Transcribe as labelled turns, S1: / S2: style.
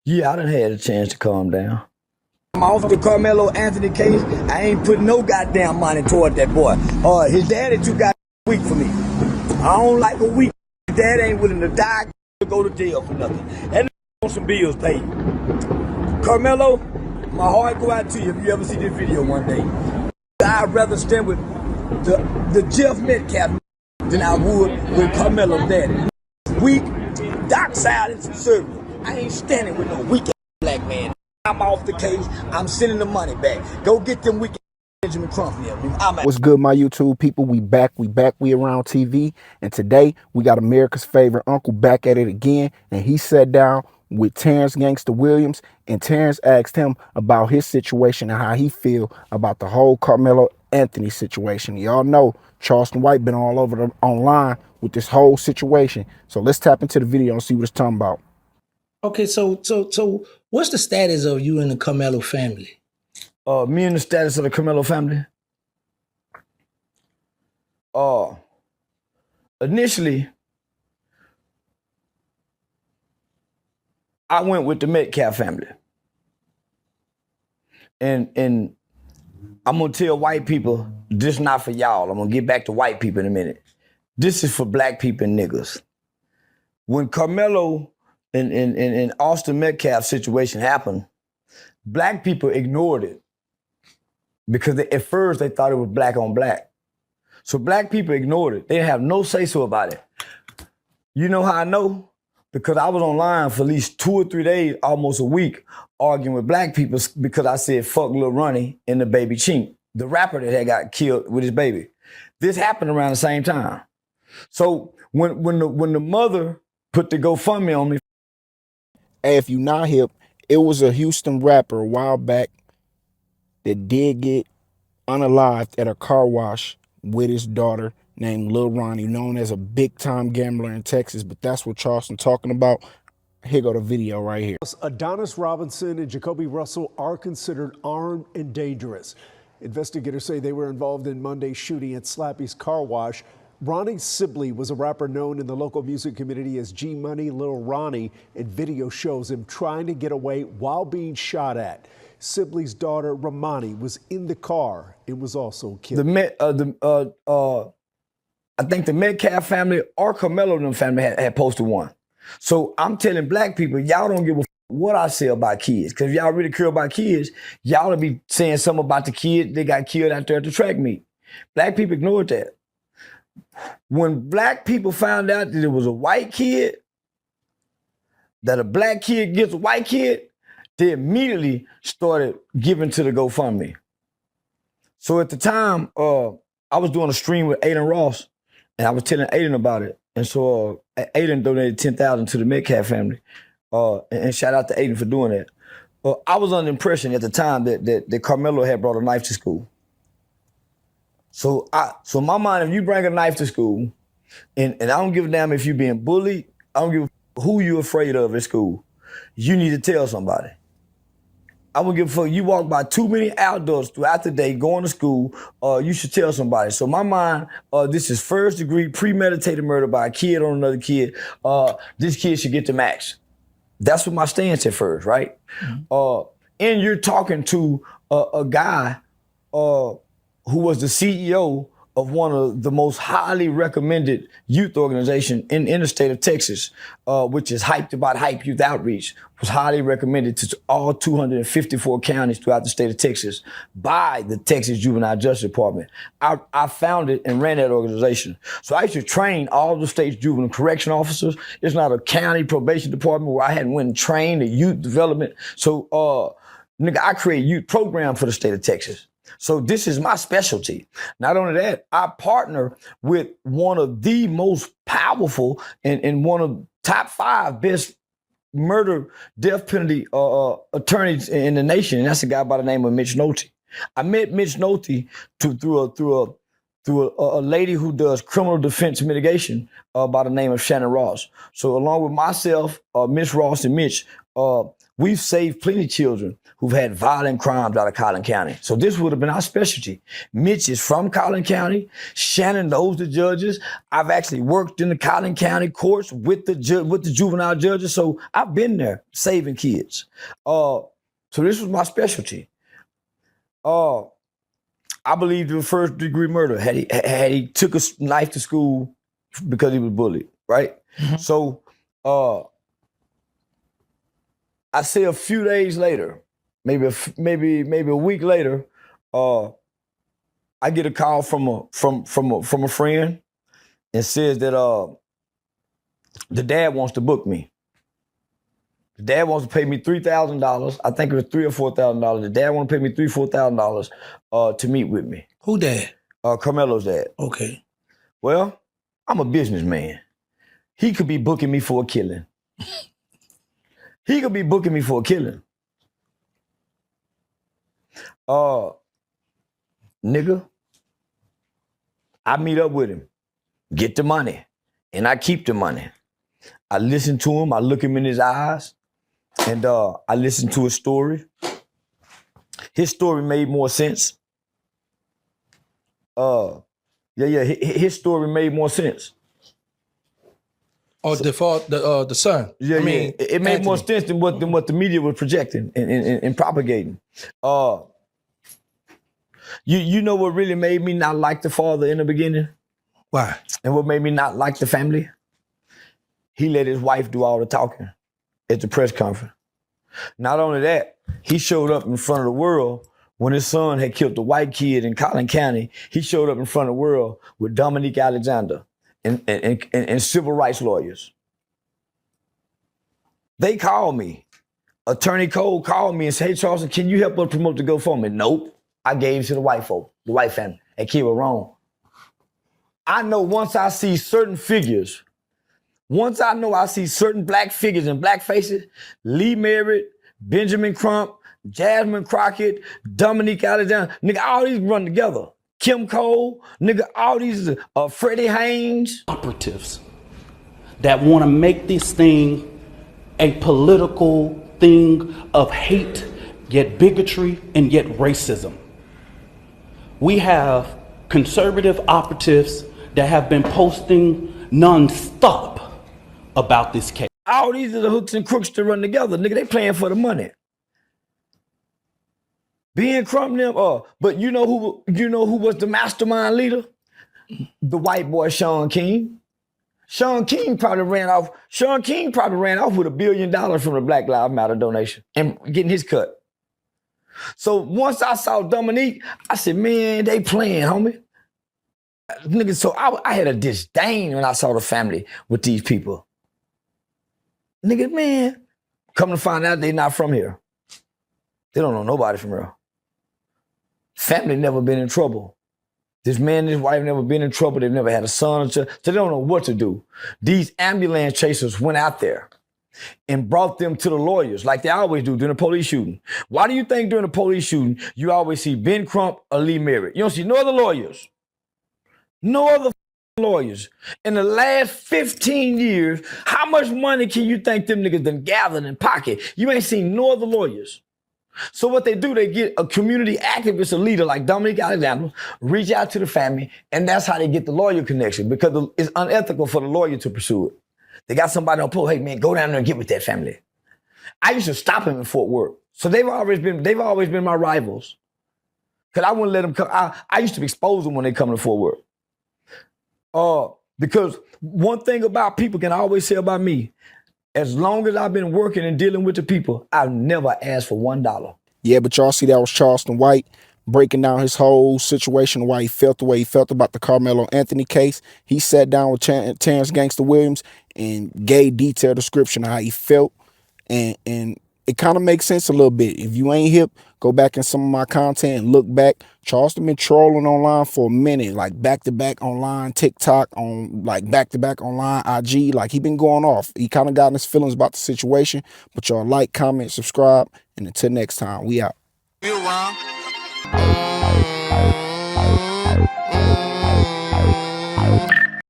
S1: Yeah, I done had a chance to calm down. I'm off the Karmelo Anthony case. I ain't put no goddamn money toward that boy. His daddy too goddamn weak for me. I don't like a weak. His dad ain't willing to die to go to jail for nothing. That nigga want some bills paid. Karmelo, my heart go out to you if you ever see this video one day. I'd rather stand with the Jeff Metcalf than I would with Karmelo's daddy. Weak, dockside, and conservative. I ain't standing with no weak black man. I'm off the case. I'm sending the money back. Go get them weak Benjamin Crump here.
S2: What's good, my YouTube people? We back. We around TV. And today we got America's favorite uncle back at it again. And he sat down with Tarrence Gangsta Williams. And Tarrence asked him about his situation and how he feel about the whole Karmelo Anthony situation. Y'all know Charleston White been all over online with this whole situation. So let's tap into the video and see what it's talking about.
S3: Okay, so what's the status of you and the Karmelo family?
S1: Me and the status of the Karmelo family. Initially, I went with the Metcalf family. And I'm gonna tell white people, this not for y'all. I'm gonna get back to white people in a minute. This is for black people and niggas. When Karmelo and Austin Metcalf situation happened, black people ignored it because at first they thought it was black on black. So black people ignored it. They didn't have no say-so about it. You know how I know? Because I was online for at least 2 or 3 days, almost a week, arguing with black people because I said, fuck Lil Ronnie and the baby Chink, the rapper that had got killed with his baby. This happened around the same time. So when the mother put the GoFundMe on me.
S2: Hey, if you not hip, it was a Houston rapper a while back that did get unalived at a car wash with his daughter named Lil Ronnie, known as a big-time gambler in Texas. But that's what Charleston talking about. Here go the video right here.
S4: Adonis Robinson and Jacoby Russell are considered armed and dangerous. Investigators say they were involved in Monday's shooting at Slappy's car wash. Ronnie Sibley was a rapper known in the local music community as G Money Lil Ronnie, and video shows him trying to get away while being shot at. Sibley's daughter Ramani was in the car and was also killed.
S1: I think the Metcalf family or Karmelo and them family had posted one. So I'm telling black people, y'all don't give a what I say about kids. Because if y'all really care about kids, y'all will be saying something about the kid that got killed out there at the track meet. Black people ignored that. When black people found out that it was a white kid, that a black kid gets a white kid, they immediately started giving to the GoFundMe. So at the time, I was doing a stream with Aiden Ross, and I was telling Aiden about it. And so Aiden donated $10,000 to the Metcalf family. And shout out to Aiden for doing that. I was under the impression at the time that Karmelo had brought a knife to school. So in my mind, if you bring a knife to school, and I don't give a damn if you're being bullied, I don't give a who you're afraid of at school, you need to tell somebody. I don't give a fuck. You walk by too many adults throughout the day going to school, you should tell somebody. So in my mind, this is first degree premeditated murder by a kid on another kid. This kid should get the max. That's what my stance at first, right? Mm-hmm. And you're talking to a guy who was the CEO of one of the most highly recommended youth organization in the state of Texas, which is Hyped About Hype Youth Outreach, was highly recommended to all 254 counties throughout the state of Texas by the Texas Juvenile Justice Department. I founded and ran that organization. So I used to train all the state's juvenile correction officers. It's not a county probation department where I hadn't went and trained the youth development. So nigga, I create youth program for the state of Texas. So this is my specialty. Not only that, I partner with one of the most powerful and one of top 5 best murder death penalty attorneys in the nation, and that's a guy by the name of Mitch Nolte. I met Mitch Nolte through through a lady who does criminal defense mitigation by the name of Shannon Ross. So along with myself, Miss Ross and Mitch, we've saved plenty of children who've had violent crimes out of Collin County. So this would have been our specialty. Mitch is from Collin County. Shannon knows the judges. I've actually worked in the Collin County courts with the juvenile judges. So I've been there saving kids. So this was my specialty. I believe it was first degree murder had he took a knife to school because he was bullied, right? Mm-hmm. So I say a few days later, maybe a week later, I get a call from a friend and says that the dad wants to book me. The dad wants to pay me $3,000. I think it was $3,000 or $4,000. The dad wants to pay me $3,000-$4,000 to meet with me.
S3: Who dad?
S1: Karmelo's dad.
S3: Okay.
S1: Well, I'm a businessman. He could be booking me for a killing. He could be booking me for a killing. Nigga, I meet up with him, get the money, and I keep the money. I listen to him, I look him in his eyes, and I listen to his story. His story made more sense. His story made more sense.
S3: Oh, the son.
S1: Yeah, it made
S3: Anthony.
S1: more sense than what the media was projecting and propagating. You know what really made me not like the father in the beginning?
S3: Why?
S1: And what made me not like the family? He let his wife do all the talking at the press conference. Not only that, he showed up in front of the world when his son had killed the white kid in Collin County. He showed up in front of the world with Dominique Alexander and civil rights lawyers. They called me. Attorney Cole called me and said, "Hey, Charleston, can you help us promote the GoFundMe?" Nope. I gave it to the white folk, the white family, and keep it wrong. I know once I see certain figures, once I know I see certain black figures and black faces, Lee Merritt, Benjamin Crump, Jasmine Crockett, Dominique Alexander, nigga, all these run together. Kim Cole, nigga, all these, Freddie Haynes.
S5: Operatives that want to make this thing a political thing of hate, yet bigotry, and yet racism. We have conservative operatives that have been posting nonstop about this case.
S1: All these are the hooks and crooks to run together. Nigga, they playing for the money. Being Crump them, but you know who was the mastermind leader? The white boy Sean King. Sean King probably ran off with $1 billion from the Black Lives Matter donation and getting his cut. So once I saw Dominique, I said, man, they playing, homie. Nigga, so I had a disdain when I saw the family with these people. Nigga, man, come to find out they not from here. They don't know nobody from here. Family never been in trouble. This man and his wife never been in trouble. They've never had a son, so they don't know what to do. These ambulance chasers went out there and brought them to the lawyers like they always do during a police shooting. Why do you think during a police shooting, you always see Ben Crump or Lee Merritt? You don't see no other lawyers. No other lawyers. In the last 15 years, how much money can you think them niggas done gathered in pocket? You ain't seen no other lawyers. So what they do, they get a community activist, a leader like Dominique Alexander, reach out to the family, and that's how they get the lawyer connection, because it's unethical for the lawyer to pursue it. They got somebody on post, hey man, go down there and get with that family. I used to stop him in Fort Worth. So they've always been my rivals. Because I wouldn't let them come. I used to expose them when they come to Fort Worth. Because one thing about people can always say about me, as long as I've been working and dealing with the people, I've never asked for $1.
S2: Yeah, but y'all see that was Charleston White breaking down his whole situation, why he felt the way he felt about the Karmelo Anthony case. He sat down with Tarrence Gangsta Williams and gave detailed description of how he felt. And it kind of makes sense a little bit. If you ain't hip, go back in some of my content and look back. Charleston been trolling online for a minute, like back-to-back online TikTok, on like back-to-back online IG. Like he been going off. He kind of got in his feelings about the situation. But y'all like, comment, subscribe, and until next time, we out.
S6: You wrong.